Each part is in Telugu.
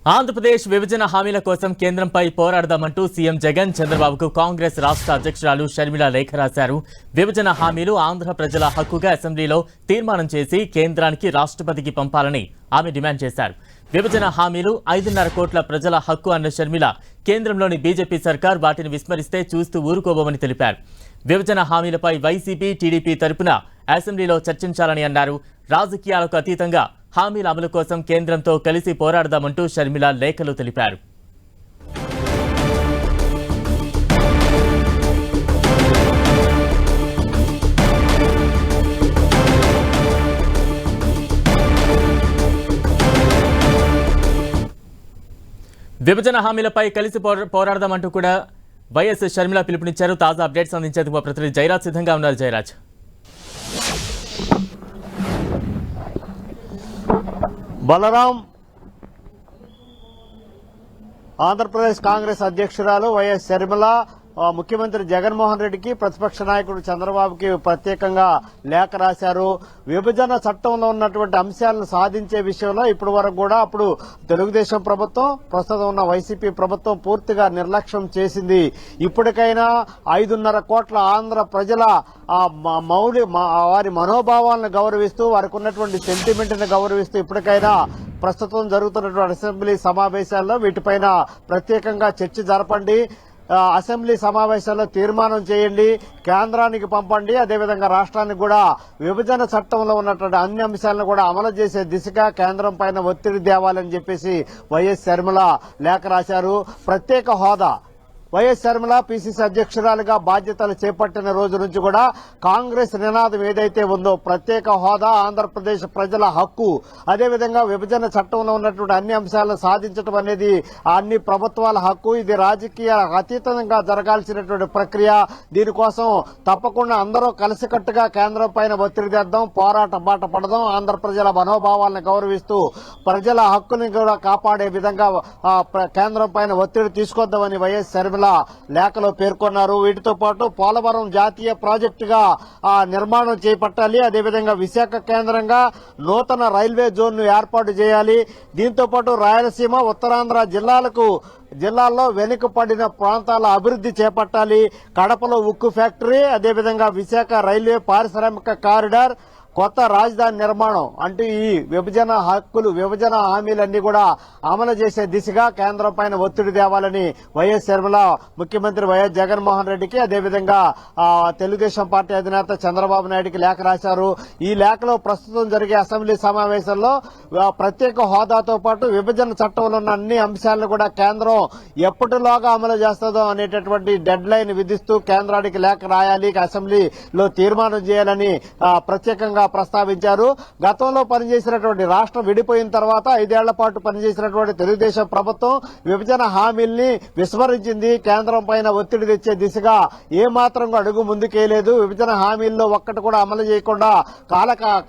ఆంధ్రప్రదేశ్ విభజన హామీల కోసం కేంద్రంపై పోరాడదామంటూ సీఎం జగన్ చంద్రబాబుకు కాంగ్రెస్ రాష్ట్ర అధ్యక్షురాలు షర్మిల లేఖ రాశారు. విభజన హామీలు ఆంధ్ర ప్రజల హక్కుగా అసెంబ్లీలో తీర్మానం చేసి కేంద్రానికి రాష్ట్రపతికి పంపాలని ఆమె డిమాండ్ చేశారు. విభజన హామీలు 5.5 కోట్ల ప్రజల హక్కు అన్న షర్మిల కేంద్రంలోని బీజేపీ సర్కార్ వాటిని విస్మరిస్తే చూస్తూ ఊరుకోబోమని తెలిపారు. విభజన హామీలపై వైసీపీ, టీడీపీ తరపున అసెంబ్లీలో చర్చించాలని అన్నారు. రాజకీయాలకు అతీతంగా హామీల అమలు కోసం కేంద్రంతో కలిసి పోరాడదామంటూ షర్మిల లేఖలో తెలిపారు. విభజన హామీలపై కలిసి పోరాడదామంటూ కూడా వైఎస్ షర్మిల పిలుపునిచ్చారు. తాజా అప్డేట్స్ అందించేందుకు మా ప్రతినిధి జయరాజ్ సిద్ధంగా ఉన్నారు. జయరాజ్, బలరాం, ఆంధ్రప్రదేశ్ కాంగ్రెస్ అధ్యక్షురాలు వైఎస్ షర్మిల ముఖ్యమంత్రి జగన్మోహన్ రెడ్డికి, ప్రతిపక్ష నాయకుడు చంద్రబాబుకి ప్రత్యేకంగా లేఖ రాశారు. విభజన చట్టంలో ఉన్నటువంటి అంశాలను సాధించే విషయంలో ఇప్పటి వరకు కూడా అప్పుడు తెలుగుదేశం ప్రభుత్వం, ప్రస్తుతం ఉన్న వైసీపీ ప్రభుత్వం పూర్తిగా నిర్లక్ష్యం చేసింది. ఇప్పటికైనా 5.5 కోట్ల ఆంధ్ర ప్రజల వారి మనోభావాలను గౌరవిస్తూ, వారికి ఉన్నటువంటి సెంటిమెంట్ ని గౌరవిస్తూ ఇప్పటికైనా ప్రస్తుతం జరుగుతున్నటువంటి అసెంబ్లీ సమావేశాల్లో వీటిపైన ప్రత్యేకంగా చర్చ జరపండి, అసెంబ్లీ సమావేశాల్లో తీర్మానం చేయండి, కేంద్రానికి పంపండి, అదేవిధంగా రాష్ట్రానికి కూడా విభజన చట్టంలో ఉన్నటువంటి అన్ని అంశాలను కూడా అమలు చేసే దిశగా కేంద్రం పైన ఒత్తిడి తేవాలని చెప్పేసి వైఎస్ షర్మిల లేఖ రాశారు. ప్రత్యేక హోదా, వైఎస్ షర్మిల పిసిసి అధ్యక్షురాలుగా బాధ్యతలు చేపట్టిన రోజు నుంచి కూడా కాంగ్రెస్ నినాదం ఏదైతే ఉందో, ప్రత్యేక హోదా ఆంధ్రప్రదేశ్ ప్రజల హక్కు, అదేవిధంగా విభజన చట్టంలో ఉన్నటువంటి అన్ని అంశాలను సాధించడం అనేది అన్ని ప్రభుత్వాల హక్కు, ఇది రాజకీయ అతీతంగా జరగాల్సినటువంటి ప్రక్రియ. దీనికోసం తప్పకుండా అందరూ కలిసికట్టుగా కేంద్రం పైన ఒత్తిడి తెద్దాం, పోరాట బాట పడదాం, ఆంధ్ర ప్రజల మనోభావాలను గౌరవిస్తూ ప్రజల హక్కుని కూడా కాపాడే విధంగా కేంద్రం పైన ఒత్తిడి తీసుకొద్దామని వైఎస్ షర్మిల లేఖలో పేర్కొన్నారు. వీటితో పాటు పోలవరం జాతీయ ప్రాజెక్టుగా నిర్మాణం చేపట్టాలి, అదేవిధంగా విశాఖ కేంద్రంగా నూతన రైల్వే జోన్ ను ఏర్పాటు చేయాలి. దీంతో పాటు రాయలసీమ, ఉత్తరాంధ్ర జిల్లాల్లో వెనుకబడిన ప్రాంతాల అభివృద్ధి చేపట్టాలి. కడపలో ఉక్కు ఫ్యాక్టరీ, అదేవిధంగా విశాఖ రైల్వే పారిశ్రామిక కారిడార్, కొత్త రాజధాని నిర్మాణం అంటూ ఈ విభజన హామీలన్నీ కూడా అమలు చేసే దిశగా కేంద్రం పైన ఒత్తిడి తేవాలని వైఎస్ షర్మిల ముఖ్యమంత్రి వైఎస్ జగన్మోహన్ రెడ్డికి, అదేవిధంగా తెలుగుదేశం పార్టీ అధినేత చంద్రబాబు నాయుడికి లేఖ రాశారు. ఈ లేఖలో ప్రస్తుతం జరిగే అసెంబ్లీ సమావేశంలో ప్రత్యేక హోదాతో పాటు విభజన చట్టంలో ఉన్న అన్ని అంశాలను కూడా కేంద్రం ఎప్పటిలోగా అమలు చేస్తుందో అనేటటువంటి డెడ్ లైన్ విధిస్తూ కేంద్రానికి లేఖ రాయాలి, అసెంబ్లీలో తీర్మానం చేయాలని ప్రత్యేకంగా ప్రస్తావించారు. గతంలో పనిచేసినటువంటి, రాష్ట్రం విడిపోయిన తర్వాత 5 ఏళ్ల పాటు పనిచేసినటువంటి తెలుగుదేశం ప్రభుత్వం విభజన హామీల్ని విస్మరించింది. కేంద్రం పైన ఒత్తిడి తెచ్చే దిశగా ఏమాత్రం అడుగు ముందుకేయలేదు. విభజన హామీల్లో ఒక్కటి కూడా అమలు చేయకుండా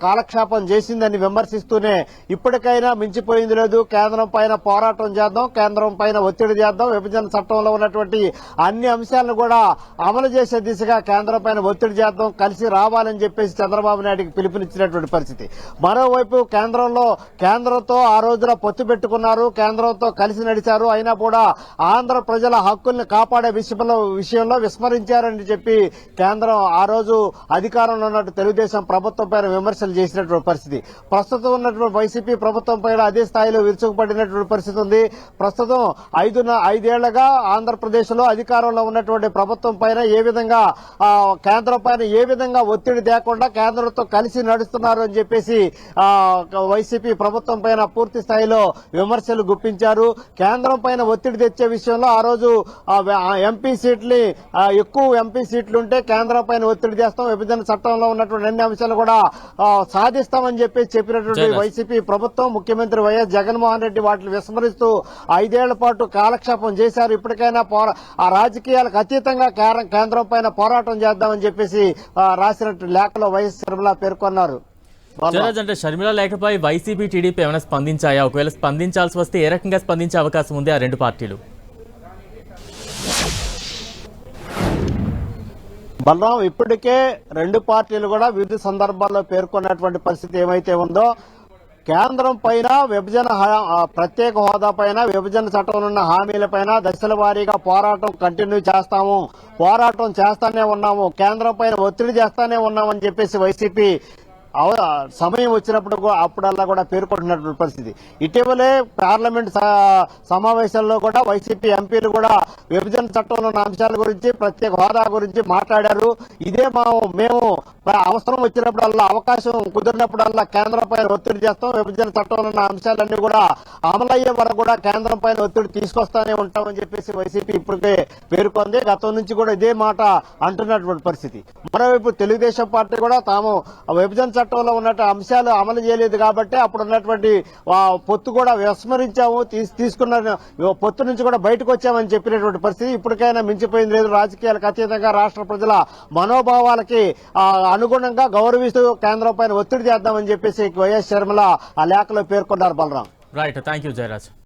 కాలక్షేపం చేసిందని విమర్శిస్తూనే ఇప్పటికైనా మించిపోయింది లేదు, కేంద్రం పైన పోరాటం చేద్దాం, కేంద్రం పైన ఒత్తిడి చేద్దాం, విభజన చట్టంలో ఉన్నటువంటి అన్ని అంశాలను కూడా అమలు చేసే దిశగా కేంద్రం పైన ఒత్తిడి చేద్దాం, కలిసి రావాలని చెప్పేసి చంద్రబాబు నాయుడికి పిలుపునిచ్చినటువంటి పరిస్థితి. మరోవైపు కేంద్రంతో ఆ రోజున పొత్తు పెట్టుకున్నారు, కేంద్రంతో కలిసి నడిచారు, అయినా కూడా ఆంధ్ర ప్రజల హక్కుల్ని కాపాడే విషయంలో విస్మరించారని చెప్పి కేంద్రం ఆ రోజు అధికారంలో ఉన్నట్టు తెలుగుదేశం ప్రభుత్వం పైన విమర్శలు చేసినటువంటి పరిస్థితి. ప్రస్తుతం ఉన్నటువంటి వైసీపీ ప్రభుత్వం పైన అదే స్థాయిలో విరుచుకుపడినటువంటి పరిస్థితి ఉంది. ప్రస్తుతం 5 ఏళ్లుగా ఆంధ్రప్రదేశ్ లో అధికారంలో ఉన్నటువంటి ప్రభుత్వం పైన కేంద్రం పైన ఏ విధంగా ఒత్తిడి తేకుండా కేంద్రంతో కలిసి నడుస్తున్నారు అని చెప్పేసి వైసీపీ ప్రభుత్వం పైన పూర్తి స్థాయిలో విమర్శలు గుప్పించారు. కేంద్రం పైన ఒత్తిడి తెచ్చే విషయంలో ఆ రోజు ఎక్కువ ఎంపీ సీట్లుంటే కేంద్రం పైన ఒత్తిడి చేస్తాం, విభజన చట్టంలో ఉన్నటువంటి అన్ని అంశాలు కూడా సాధిస్తామని చెప్పినటువంటి వైసీపీ ప్రభుత్వం, ముఖ్యమంత్రి వైఎస్ జగన్మోహన్ రెడ్డి వాటిని విస్మరిస్తూ 5 ఏళ్ల పాటు కాలక్షేపం చేశారు. ఇప్పటికైనా ఆ రాజకీయాలకు అతీతంగా కేంద్రం పైన పోరాటం చేద్దామని చెప్పేసి రాసినట్టు లేఖలో వైఎస్ షర్మిల పేర్కొన్నారు. అంటే షర్మిల లేఖపై వైసీపీ, టీడీపీ ఏమైనా స్పందించాయా? ఒకవేళ స్పందించాల్సి వస్తే ఏ రకంగా స్పందించే అవకాశం ఉంది ఆ రెండు పార్టీలు? బలరాం, ఇప్పటికే రెండు పార్టీలు కూడా వివిధ సందర్భాల్లో పేర్కొన్నటువంటి పరిస్థితి ఏమైతే ఉందో, కేంద్రం పైన ప్రత్యేక హోదా పైన విభజన చట్టంలో ఉన్న హామీల పైన దశల వారీగా పోరాటం కంటిన్యూ చేస్తాము, పోరాటం చేస్తానే ఉన్నాము, కేంద్రం పైన ఒత్తిడి చేస్తానే ఉన్నామని చెప్పేసి వైసీపీ సమయం వచ్చినప్పుడు అప్పుడల్లా కూడా పేర్కొంటున్నటువంటి పరిస్థితి. ఇటీవలే పార్లమెంట్ సమావేశాల్లో కూడా వైసీపీ ఎంపీలు కూడా విభజన చట్టంలో ఉన్న అంశాల గురించి ప్రత్యేక హోదా గురించి మాట్లాడారు. ఇదే మేము అవసరం వచ్చినప్పుడల్లా అవకాశం కుదిరినప్పుడల్లా కేంద్రం పైన ఒత్తిడి చేస్తాం, విభజన చట్టంలో ఉన్న అంశాలన్నీ కూడా అమలయ్యే వరకు కూడా కేంద్రం పైన ఒత్తిడి తీసుకొస్తానే ఉంటామని చెప్పేసి వైసీపీ ఇప్పటికే పేర్కొంది. గతం నుంచి కూడా ఇదే మాట అంటున్నటువంటి పరిస్థితి. మరోవైపు తెలుగుదేశం పార్టీ కూడా తాము విభజన చట్టంలో ఉన్నట్టు అంశాలు అమలు చేయలేదు కాబట్టి అప్పుడు ఉన్నటువంటి పొత్తు కూడా విస్మరించాము, తీసుకున్న పొత్తు నుంచి కూడా బయటకు వచ్చామని చెప్పినటువంటి పరిస్థితి. ఇప్పటికైనా మించిపోయింది లేదు. రాజకీయాలకు అతీతంగా రాష్ట్ర ప్రజల మనోభావాలకి అనుగుణంగా గౌరవిస్తూ కేంద్రం పైన ఒత్తిడి చేద్దామని చెప్పేసి వైఎస్ షర్మిల ఆ లేఖలో పేర్కొన్నారు. Balaram. Right, thank you Jayaraj.